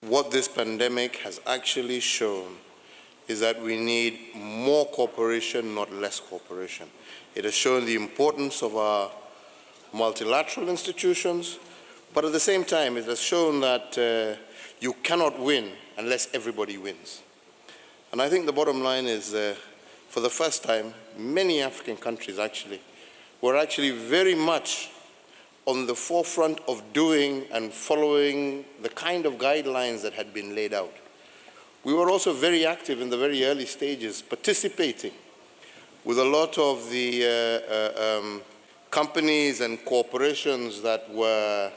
what this pandemic has actually shown is that we need more cooperation, not less cooperation. It has shown the importance of our multilateral institutions, but at the same time, it has shown that you cannot win unless everybody wins. And I think the bottom line is, for the first time, many African countries were actually very much on the forefront of doing and following the kind of guidelines that had been laid out. We were also very active in the very early stages, participating with a lot of the companies and corporations that were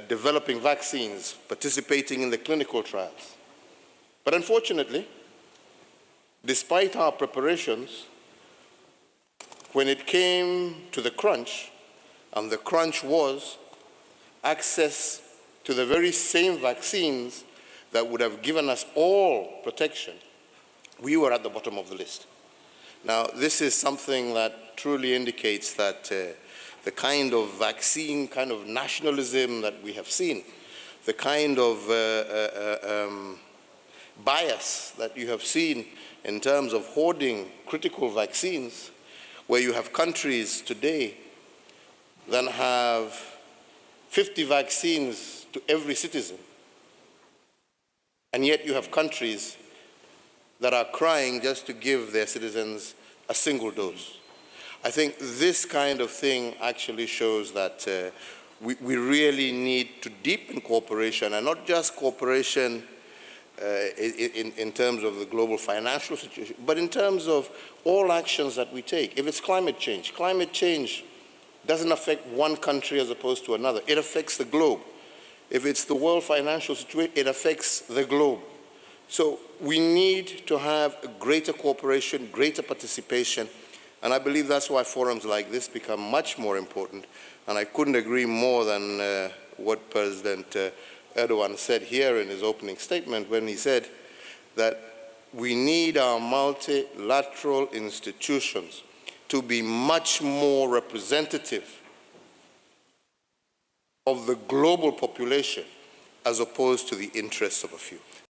developing vaccines, participating in the clinical trials. But unfortunately, despite our preparations, when it came to the crunch, and the crunch was access to the very same vaccines that would have given us all protection, we were at the bottom of the list. Now, this is something that truly indicates that the kind of vaccine, kind of nationalism that we have seen, the kind of bias that you have seen in terms of hoarding critical vaccines, where you have countries today that have 50 vaccines to every citizen, and yet you have countries that are crying just to give their citizens a single dose. I think this kind of thing actually shows that we really need to deepen cooperation, and not just cooperation in terms of the global financial situation, but in terms of all actions that we take. If it's climate change doesn't affect one country as opposed to another. It affects the globe. If it's the world financial situation, it affects the globe. So we need to have a greater cooperation, greater participation, and I believe that's why forums like this become much more important. And I couldn't agree more than what President Erdogan said here in his opening statement when he said that we need our multilateral institutions to be much more representative of the global population as opposed to the interests of a few.